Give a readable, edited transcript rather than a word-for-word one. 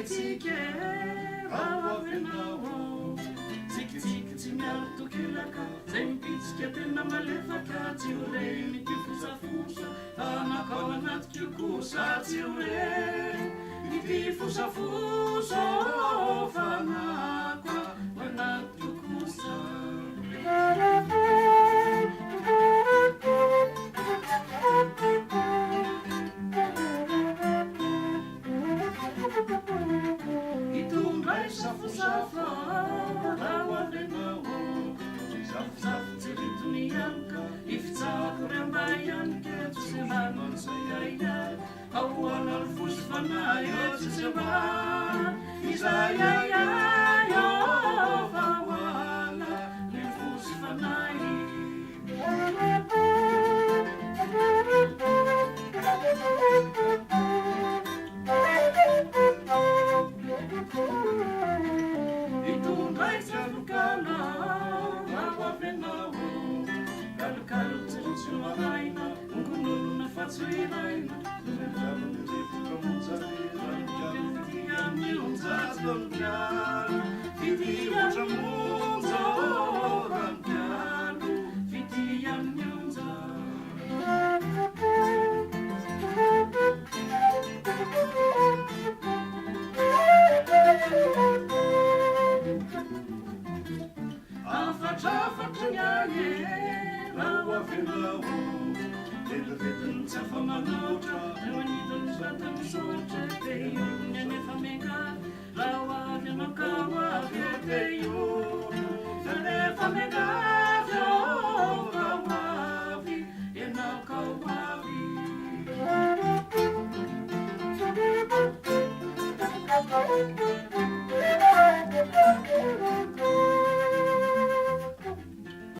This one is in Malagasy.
tsike rahavenao tsikitsiky tsy miaritokelaka zay mipitsika tena malefaka tsy ho reny ty fosafosa anakao anaty kosa tsy ho reny ity fosafosa fanako anaty kosa itondray safosafa rahavenao zafozafo tsy ritony anka ifitsako rembayanke tsy semanonsayaya ao anal fosy fanayo tsy sema isayayayo fawala ny fosy fanay itondray kalokala rahavenao kalokalo tsy maraina ongonolona fatsoiraina fitiamionjatolontiano fitiamonja rantiano fitiamionja afatrafatranyanye rahavenao velovetiny tsy afamanotra remanidony vatamisotra te io nyanefa mengary raha avy anao ka hoavy te io fanefa mengary o raha hoavy ianao ka hoavy